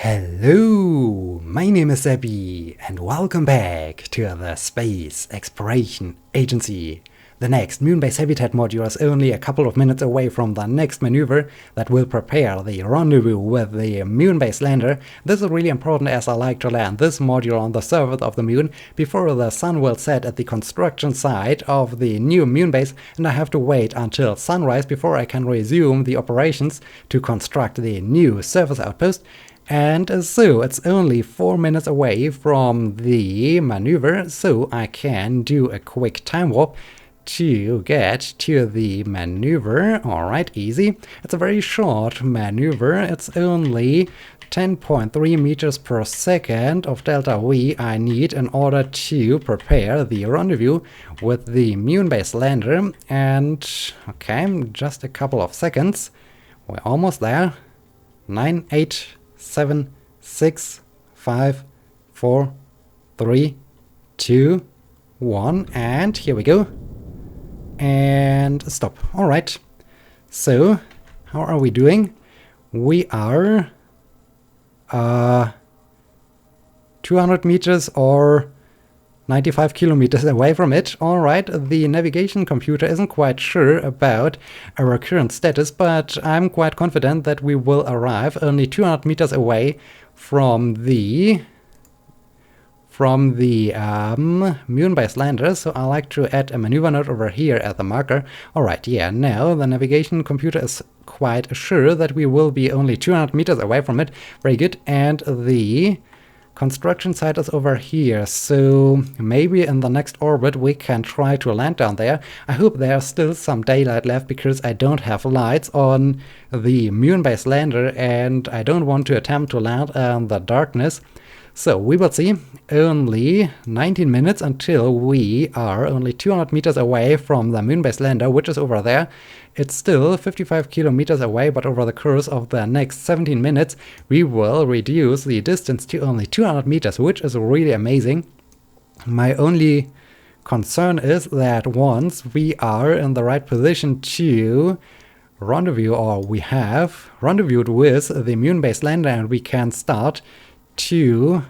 Hello, my name is Abby, and welcome back to the Space Exploration Agency. The next Mun Base Habitat Module is only a couple of minutes away from the next maneuver that will prepare the rendezvous with the Mun Base lander. This is really important as I like to land this module on the surface of the Moon before the sun will set at the construction site of the new Mun Base, and I have to wait until sunrise before I can resume the operations to construct the new surface outpost. And so it's only 4 minutes away from the maneuver, so I can do a quick time warp to get to the maneuver. Alright, easy. It's a very short maneuver. It's only 10.3 meters per second of delta V I need in order to prepare the rendezvous with the Mun Base lander. And okay, just a couple of seconds. We're almost there. 9, 8, 7, 6, 5, 4, 3, 2, 1, and here we go. And stop. Alright. So, how are we doing? We are 200 meters or 95 kilometers away from it. Alright, the navigation computer isn't quite sure about our current status, but I'm quite confident that we will arrive only 200 meters away from the Mun Base lander, so I like to add a maneuver node over here at the marker. Alright, yeah, now the navigation computer is quite sure that we will be only 200 meters away from it. Very good, and the construction site is over here, so maybe in the next orbit we can try to land down there. I hope there's still some daylight left, because I don't have lights on the Mun Base lander and I don't want to attempt to land in the darkness. So we will see. Only 19 minutes until we are only 200 meters away from the Mun Base lander, which is over there. It's still 55 kilometers away, but over the course of the next 17 minutes we will reduce the distance to only 200 meters, which is really amazing. My only concern is that once we are in the right position to rendezvous, or we have rendezvoused with the Mun Base lander and we can start to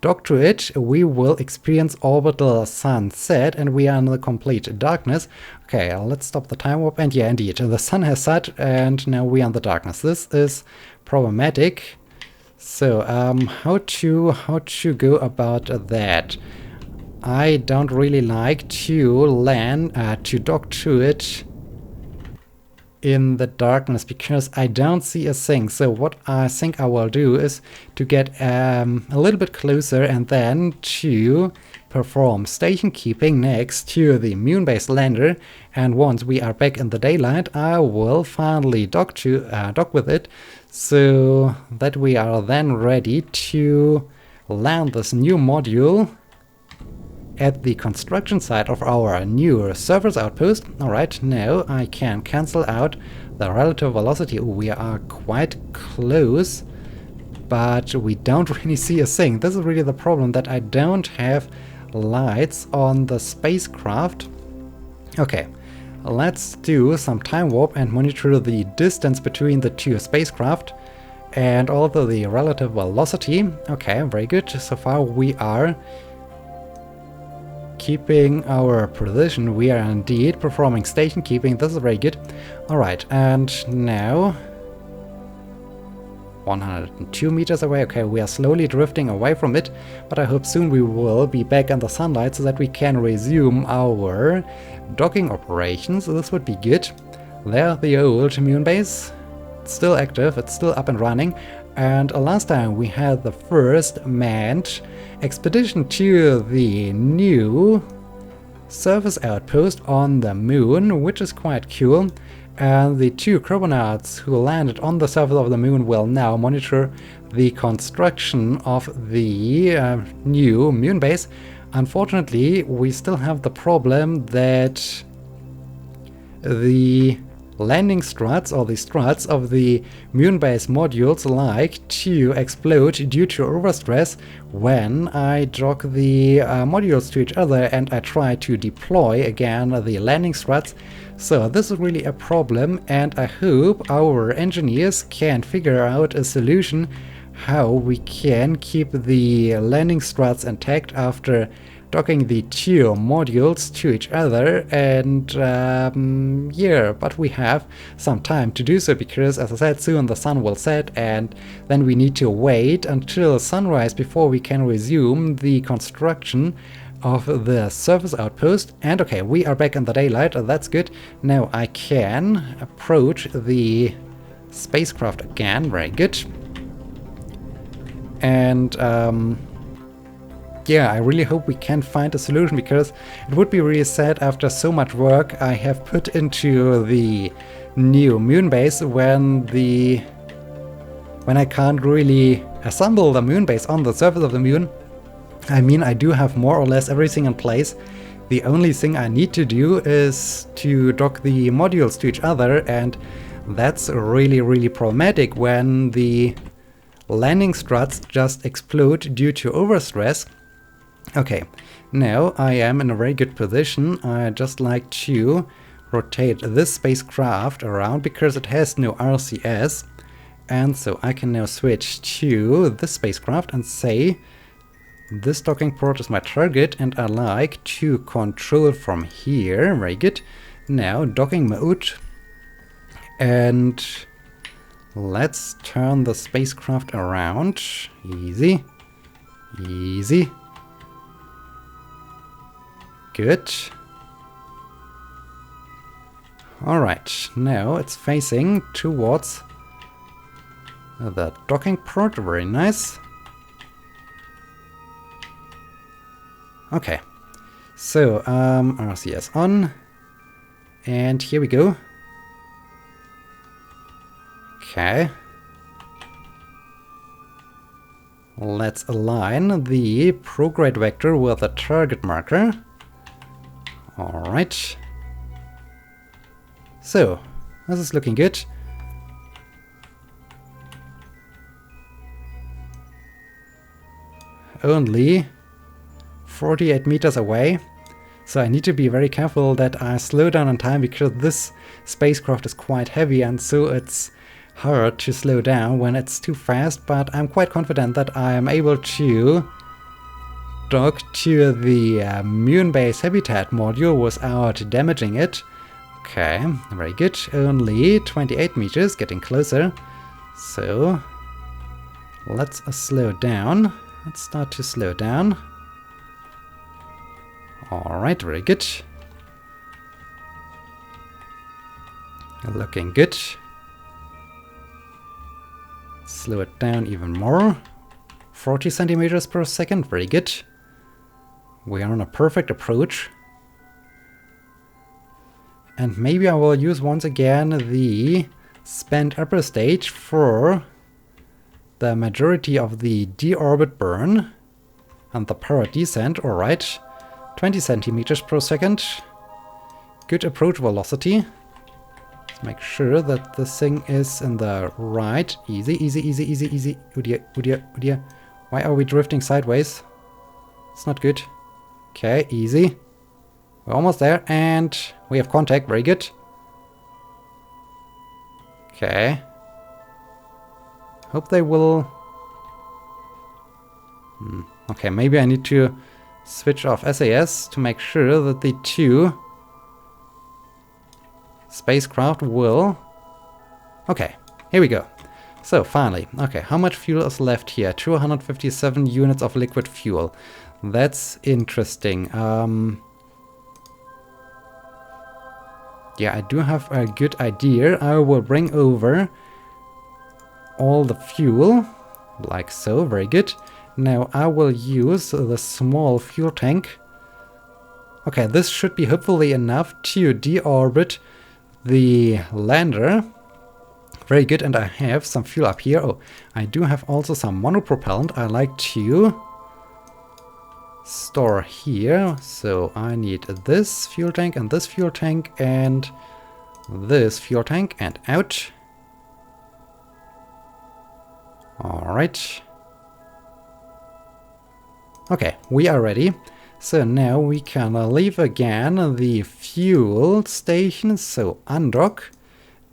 dock to it, we will experience orbital sunset and we are in the complete darkness. Okay, let's stop the time warp, and yeah, indeed, the sun has set and now we are in the darkness. This is problematic. So how to go about that? I don't really like to land to dock to it in the darkness, because I don't see a thing. So what I think I will do is to get a little bit closer and then to perform station keeping next to the Mun Base lander, and once we are back in the daylight I will finally dock with it, so that we are then ready to land this new module at the construction site of our new surface outpost. Alright, now I can cancel out the relative velocity. Ooh, we are quite close, but we don't really see a thing. This is really the problem, that I don't have lights on the spacecraft. Okay, let's do some time warp and monitor the distance between the two spacecraft and also the relative velocity. Okay, very good. So far we are keeping our position. We are indeed performing station keeping. This is very good. Alright, and now 102 meters away. Okay, we are slowly drifting away from it, but I hope soon we will be back in the sunlight so that we can resume our docking operations. This would be good. There, the old Mun Base. It's still active, it's still up and running. And last time we had the first manned expedition to the new surface outpost on the Moon, which is quite cool. And the two cosmonauts who landed on the surface of the Moon will now monitor the construction of the new Mun Base. Unfortunately, we still have the problem that the landing struts, or the struts of the Mun Base modules, like to explode due to overstress when I dock the modules to each other and I try to deploy again the landing struts. So this is really a problem, and I hope our engineers can figure out a solution how we can keep the landing struts intact after docking the two modules to each other, and yeah, but we have some time to do so because, as I said, soon the sun will set and then we need to wait until sunrise before we can resume the construction of the surface outpost. And okay, we are back in the daylight, that's good. Now I can approach the spacecraft again, very good. And yeah, I really hope we can find a solution, because it would be really sad after so much work I have put into the new moon base when I can't really assemble the moon base on the surface of the moon. I mean, I do have more or less everything in place. The only thing I need to do is to dock the modules to each other, and that's really problematic when the landing struts just explode due to overstress. Okay, now I am in a very good position. I just like to rotate this spacecraft around because it has no RCS, and so I can now switch to this spacecraft and say this docking port is my target and I like to control from here. Very good. Now docking mode, and let's turn the spacecraft around. Easy, easy. Good. Alright, now it's facing towards the docking port. Very nice. Okay, so RCS on, and here we go. Okay. Let's align the prograde vector with the target marker. Alright. So, this is looking good. Only 48 meters away. So I need to be very careful that I slow down on time, because this spacecraft is quite heavy and so it's hard to slow down when it's too fast, but I'm quite confident that I am able to dock to the Mun Base Habitat Module without damaging it. Okay, very good. Only 28 meters, getting closer. So let's slow down. Let's start to slow down. Alright, very good. Looking good. Slow it down even more. 40 centimeters per second, very good. We are on a perfect approach. And maybe I will use once again the spent upper stage for the majority of the deorbit burn and the power descent. Alright, 20 centimeters per second. Good approach velocity. Let's make sure that this thing is in the right. Easy, easy, easy, easy, easy. Oh dear, oh dear, oh dear. Why are we drifting sideways? It's not good. Okay, easy. We're almost there, and we have contact. Very good. Okay. Hope they will... Okay, maybe I need to switch off SAS to make sure that the two spacecraft will... Okay, here we go. So, finally. Okay, how much fuel is left here? 257 units of liquid fuel. That's interesting. Yeah, I do have a good idea. I will bring over all the fuel, like so. Very good. Now I will use the small fuel tank. Okay, this should be hopefully enough to deorbit the lander. Very good, and I have some fuel up here. Oh, I do have also some monopropellant I like to store here. So I need this fuel tank and this fuel tank and this fuel tank, and out. Alright. Okay, we are ready. So now we can leave again the fuel station, so undock,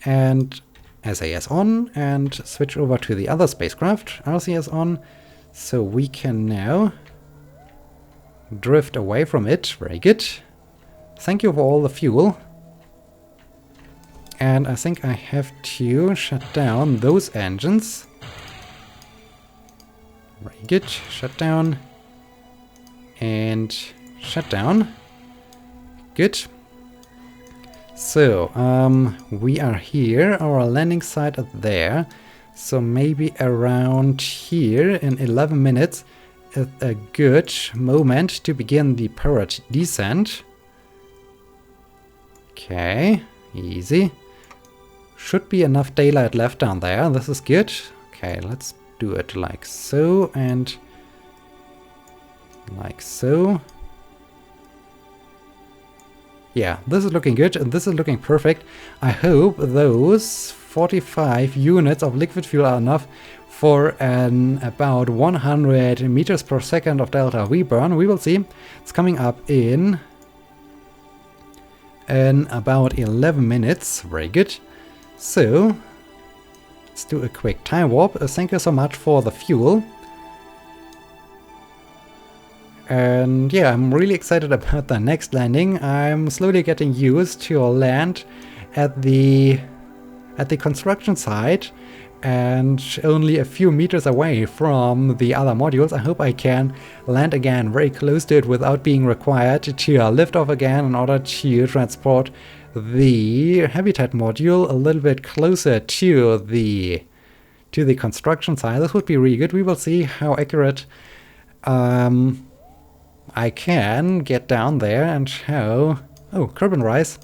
and SAS on and switch over to the other spacecraft, RCS on, so we can now drift away from it. Very good. Thank you for all the fuel. And I think I have to shut down those engines. Very good. Shut down. And shut down. Good. So, we are here. Our landing site is there. So maybe around here in 11 minutes is a good moment to begin the powered descent. Okay, easy. Should be enough daylight left down there. This is good. Okay, let's do it like so and like so. Yeah, this is looking good and this is looking perfect. I hope those 45 units of liquid fuel are enough for an about 100 meters per second of delta V burn. We will see. It's coming up in about 11 minutes. Very good. So, let's do a quick time warp. Thank you so much for the fuel. And yeah, I'm really excited about the next landing. I'm slowly getting used to land at the construction site and only a few meters away from the other modules. I hope I can land again very close to it without being required to lift off again in order to transport the habitat module a little bit closer to the construction site. This would be really good. We will see how accurate I can get down there and how carbon rise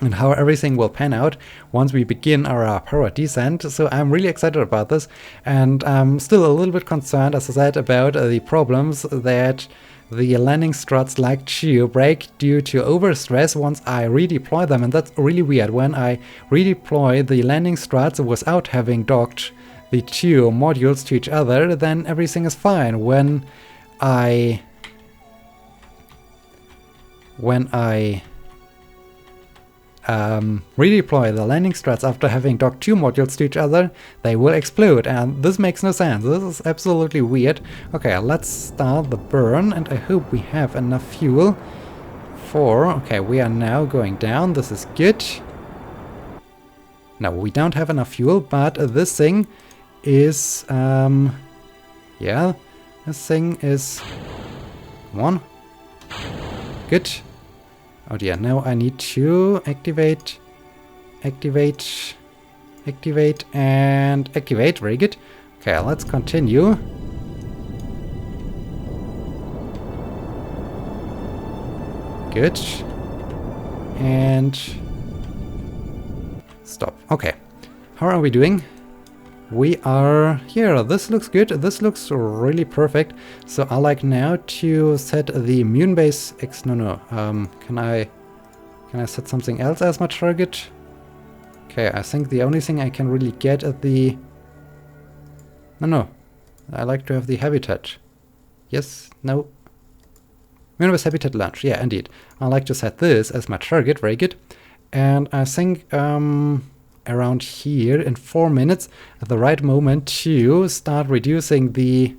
and how everything will pan out once we begin our power descent. So I'm really excited about this, and I'm still a little bit concerned, as I said, about the problems that the landing struts like to break due to overstress once I redeploy them, and that's really weird. When I redeploy the landing struts without having docked the two modules to each other, then everything is fine. When I redeploy the landing struts after having docked two modules to each other, they will explode, and this makes no sense. This is absolutely weird. Okay, let's start the burn, and I hope we have enough fuel for... Okay, we are now going down. This is good. No, we don't have enough fuel, but this thing is... yeah, this thing is... Come on. Good. Oh dear, now I need to activate, and activate. Very good. Okay, let's continue. Good. And stop. Okay. How are we doing? We are here. This looks good. This looks really perfect. So I like now to set the Mun Base can I set something else as my target? Okay, I think the only thing I can really get at the... No. I like to have the habitat. Yes, no. Mun Base Habitat Launch. Yeah, indeed. I like to set this as my target. Very good. And I think around here in 4 minutes at the right moment to start reducing the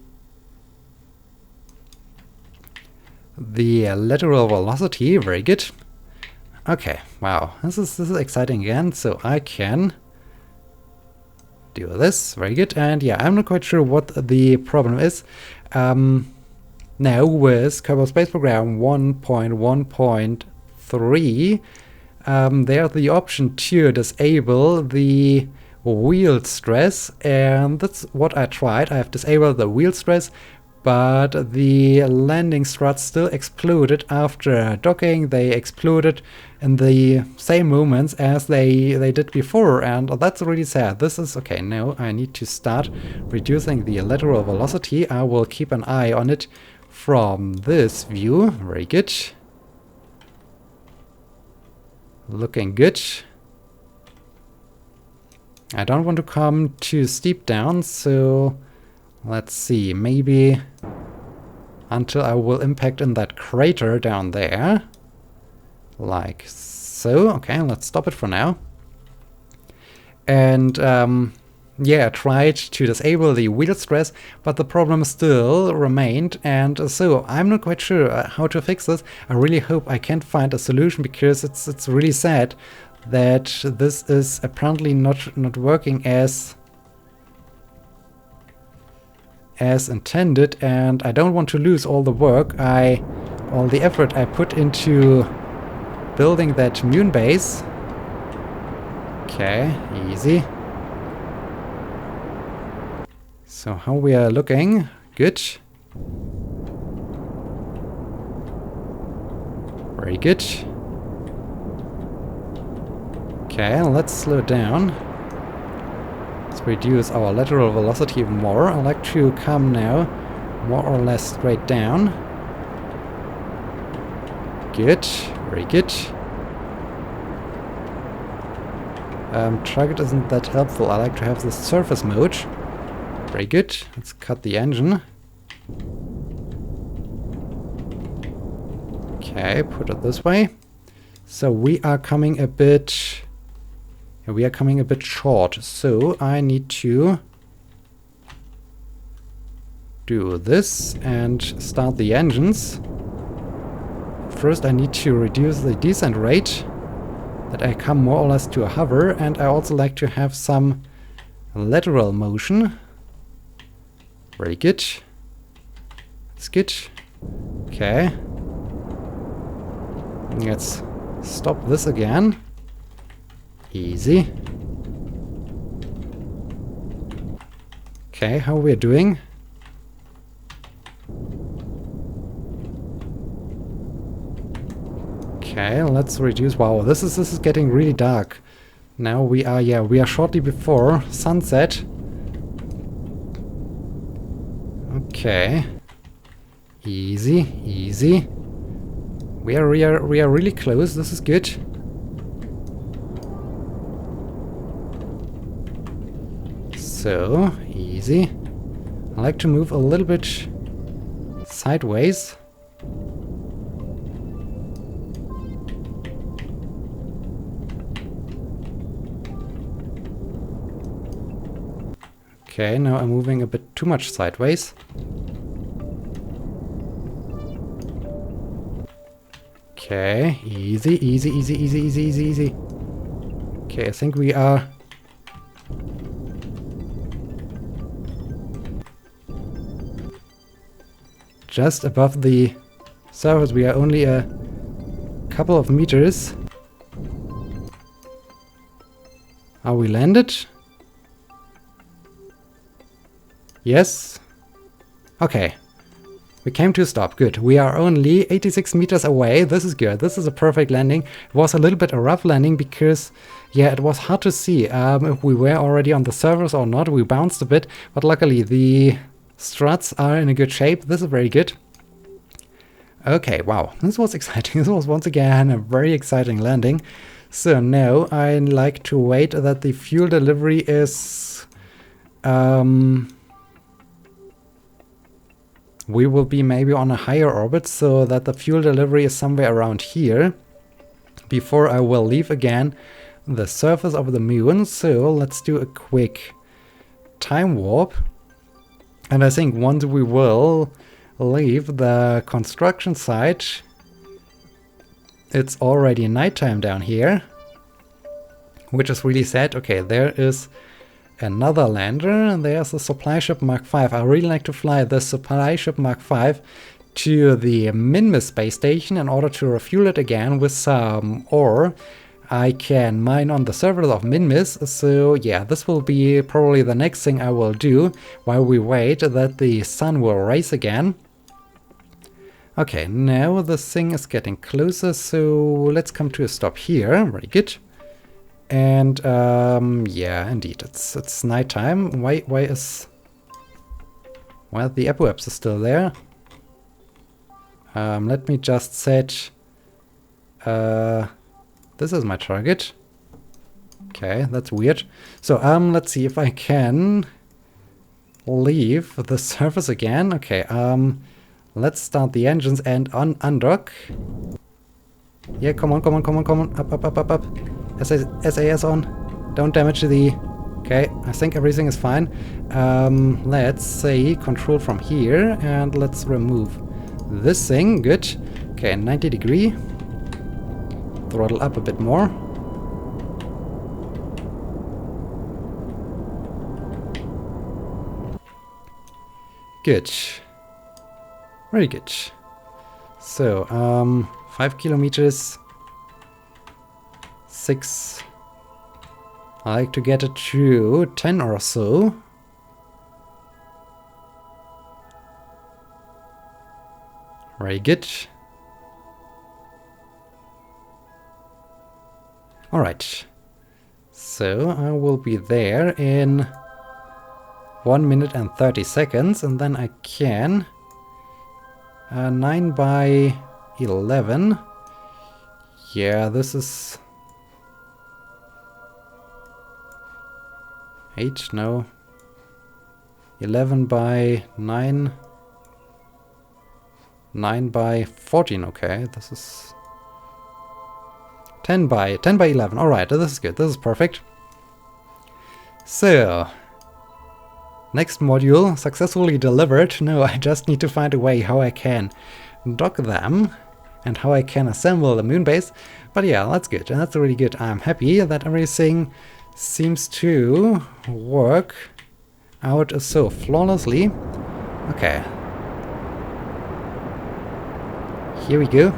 lateral velocity. Very good. Okay, wow, this is exciting again. So I can do this. Very good. And yeah, I'm not quite sure what the problem is. Now with Kerbal Space Program 1.1.3, there's the option to disable the wheel stress, and that's what I tried. I have disabled the wheel stress, but the landing struts still exploded after docking. They exploded in the same moments as they did before, and that's really sad. This is okay. Now I need to start reducing the lateral velocity. I will keep an eye on it from this view. Very good. Looking good. I don't want to come too steep down, so let's see, maybe until I will impact in that crater down there. Like so. Okay, let's stop it for now. and yeah, tried to disable the wheel stress, but the problem still remained, and so I'm not quite sure how to fix this. I really hope I can find a solution, because it's really sad that this is apparently not working as intended, and I don't want to lose all the work, all the effort I put into building that Mun base. Okay, easy. So how we are looking? Good. Very good. Okay, let's slow down. Let's reduce our lateral velocity even more. I like to come now more or less straight down. Good, very good. Target isn't that helpful. I like to have the surface mode. Very good. Let's cut the engine. Okay, put it this way. So we are coming a bit short. So I need to do this and start the engines. First I need to reduce the descent rate, that I come more or less to a hover, and I also like to have some lateral motion. Very good. That's good. Okay. Let's stop this again. Easy. Okay, how we're doing? Okay, let's reduce. Wow, this is getting really dark. Now we are shortly before sunset. Okay. Easy, easy. We are really close. This is good. So, easy. I like to move a little bit sideways. Okay, now I'm moving a bit too much sideways. Okay, easy, easy, easy, easy, easy, easy, easy. Okay, I think we are just above the surface. We are only a couple of meters. Are we landed? Yes. Okay. We came to a stop. Good. We are only 86 meters away. This is good. This is a perfect landing. It was a little bit a rough landing because, yeah, it was hard to see if we were already on the surface or not. We bounced a bit, but luckily the struts are in a good shape. This is very good. Okay, wow. This was exciting. This was once again a very exciting landing. So now I like to wait that the fuel delivery is... we will be maybe on a higher orbit, so that the fuel delivery is somewhere around here before I will leave again the surface of the moon. So let's do a quick time warp. And I think once we will leave the construction site, it's already nighttime down here, which is really sad. Okay, there is another lander, and there's a supply ship Mark V. I really like to fly the supply ship Mark V to the Min space station in order to refuel it again with some ore I can mine on the surface of Min. So yeah, this will be probably the next thing I will do while we wait that the sun will rise again. Okay, now the thing is getting closer, so let's come to a stop here. Very good. And yeah, indeed, it's nighttime. Why is... well, the apoapse is still there. Let me just set... this is my target. Okay, that's weird. So let's see if I can leave the surface again. Okay, let's start the engines and undock. Yeah, come on, come on, come on, come on. Up, up, up, up, up. SAS on. Don't damage the... Okay, I think everything is fine. Let's say control from here, and let's remove this thing. Good. Okay, 90 degree. Throttle up a bit more. Good. Very good. So, 5 kilometers. 6. I like to get it to 10 or so. Very good. Alright. So I will be there in 1 minute and 30 seconds, and then I can 9 by 11. Yeah, this is 8, no. 11 by 9. 9 by 14, okay. This is 10 by 11. Alright, this is good. This is perfect. So, next module successfully delivered. No, I just need to find a way how I can dock them and how I can assemble the moon base. But yeah, that's good. And that's really good. I'm happy that everything seems to work out so flawlessly. Okay. Here we go.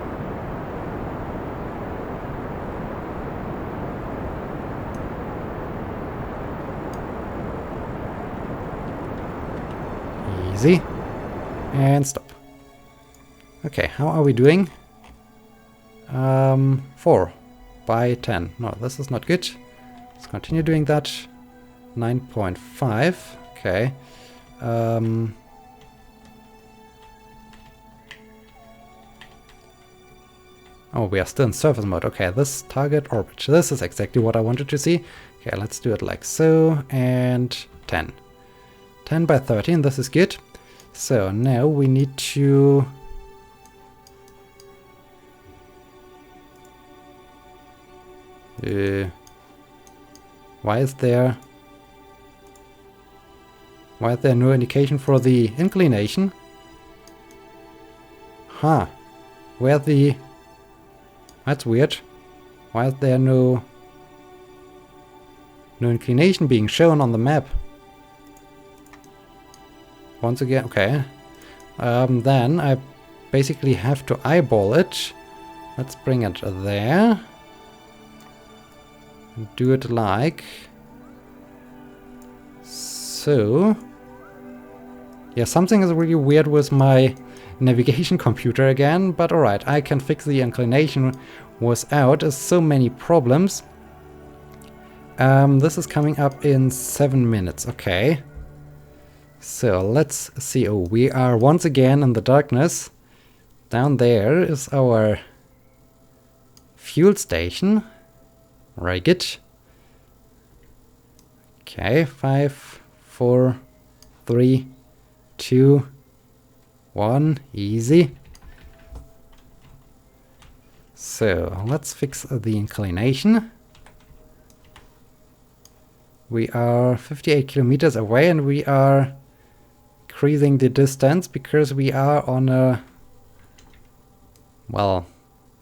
Easy. And stop. Okay, how are we doing? 4 by 10. No, this is not good. Let's continue doing that. 9.5. Okay. Oh, we are still in surface mode. Okay, this target orbit. This is exactly what I wanted to see. Okay, let's do it like so. And 10. 10 by 13. This is good. So now we need to... Why is there no indication for the inclination? Huh. Where the... That's weird. Why is there no inclination being shown on the map? Once again, okay. Then I basically have to eyeball it. Let's bring it there. Do it like so. Yeah, something is really weird with my navigation computer again, but alright, I can fix the inclination without so many problems. This is coming up in 7 minutes, okay. So let's see. Oh, we are once again in the darkness. Down there is our fuel station. Very good. Okay, 5, 4, 3, 2, 1. Easy. So let's fix the inclination. We are 58 kilometers away, and we are increasing the distance because we are on a, well,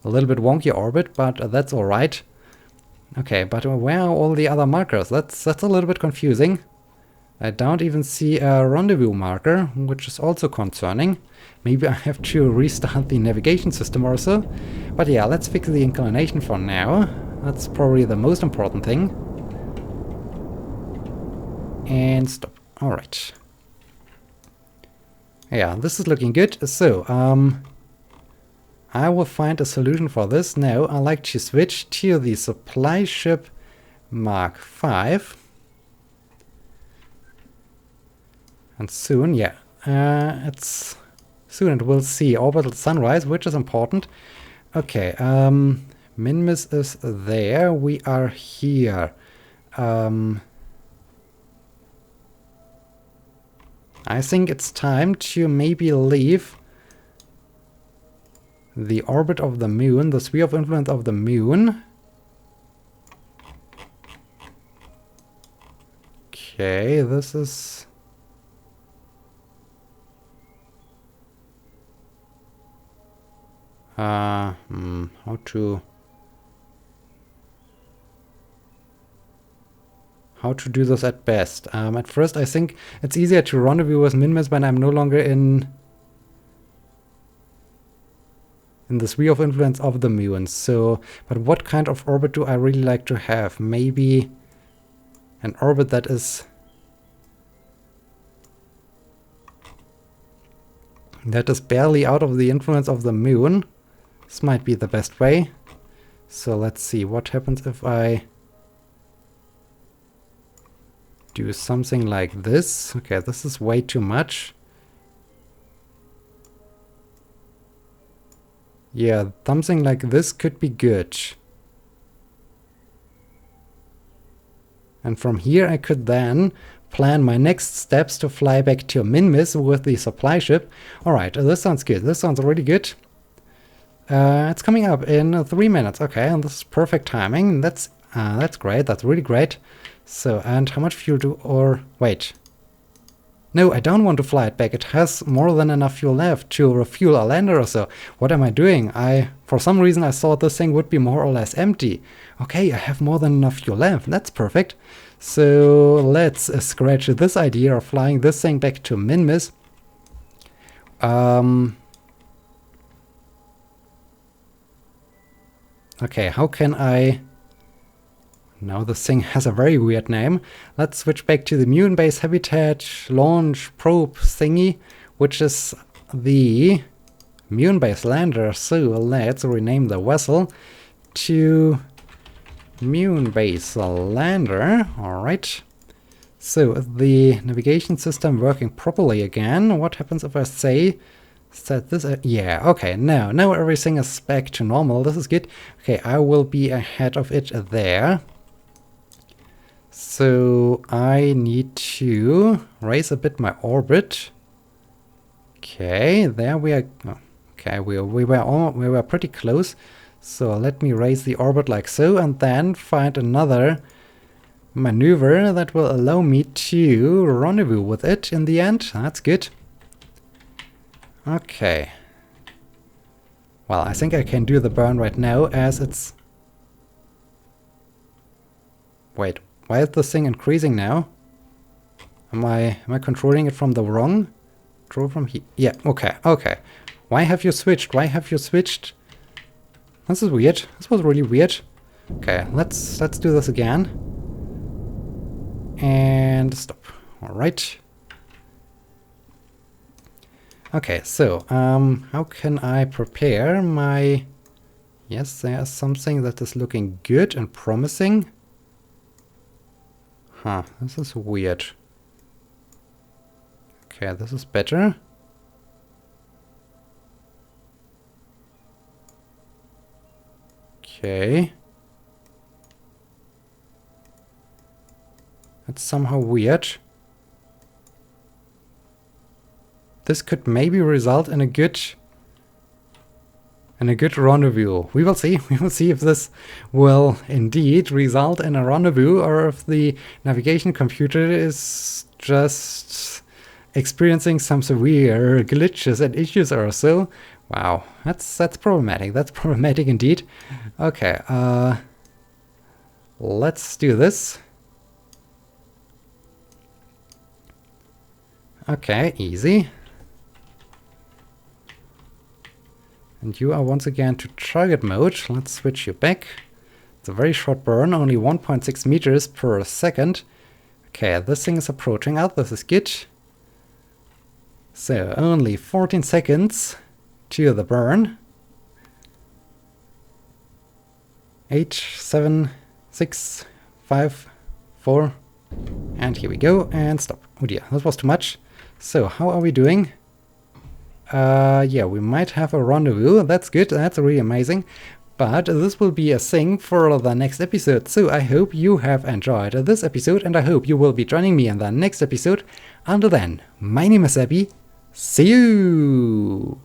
a little bit wonky orbit, but that's all right. Okay, but where are all the other markers? That's a little bit confusing. I don't even see a rendezvous marker, which is also concerning. Maybe I have to restart the navigation system or so. But yeah, let's fix the inclination for now. That's probably the most important thing. And stop. Alright. Yeah, this is looking good. So, I will find a solution for this. Now, I like to switch to the supply ship Mark 5. And soon, yeah, soon it will see orbital sunrise, which is important. Okay, Minmus is there. We are here. I think it's time to maybe leave the orbit of the moon, the sphere of influence of the moon. Okay, this is... how to do this at best. At first I think it's easier to rendezvous with Mun Base when I'm no longer in the sphere of influence of the Mun. So, but what kind of orbit do I really like to have? Maybe an orbit that is barely out of the influence of the Moon. This might be the best way. So let's see what happens if I do something like this. Okay, this is way too much. Yeah, something like this could be good. And from here I could then plan my next steps to fly back to Mun Base with the supply ship. Alright, this sounds good. This sounds really good. It's coming up in 3 minutes. Okay, and this is perfect timing. That's great. That's really great. So, and how much fuel do... or... wait. No, I don't want to fly it back. It has more than enough fuel left to refuel a lander or so. What am I doing? For some reason I thought this thing would be more or less empty. Okay, I have more than enough fuel left. That's perfect. So let's scratch this idea of flying this thing back to Mun Base. Okay, how can I... Now this thing has a very weird name. Let's switch back to the Mun Base Habitat Launch Probe thingy, which is the Mun Base Lander. So let's rename the vessel to Mun Base Lander. Alright. So is the navigation system working properly again? What happens if I say set this? Yeah, okay, now everything is back to normal. This is good. Okay, I will be ahead of it there. So I need to raise a bit my orbit. Okay, there we are. Oh, okay, we were pretty close. So let me raise the orbit like so, and then find another maneuver that will allow me to rendezvous with it in the end. That's good. Okay. Well, I think I can do the burn right now as it's... Wait, why is this thing increasing now? Am I controlling it from the wrong? Control from here. Yeah, okay, okay. Why have you switched? Why have you switched? This is weird. This was really weird. Okay, let's do this again. And stop. Alright. Okay, so how can I prepare my... Yes, there's something that is looking good and promising. Huh, this is weird. Okay, this is better. Okay. That's somehow weird. This could maybe result in a good rendezvous. We will see. We will see if this will indeed result in a rendezvous or if the navigation computer is just experiencing some severe glitches and issues or so. Wow, that's problematic. That's problematic indeed. Okay, let's do this. Okay, easy. And you are once again to target mode. Let's switch you back. It's a very short burn, only 1.6 meters per second. Okay, this thing is approaching us. This is good. So, only 14 seconds to the burn. 8, 7, 6, 5, 4. And here we go. And stop. Oh dear, that was too much. So, how are we doing? Yeah, we might have a rendezvous. That's good. That's really amazing. But this will be a thing for the next episode. So I hope you have enjoyed this episode, and I hope you will be joining me in the next episode. Until then, my name is Abby. See you!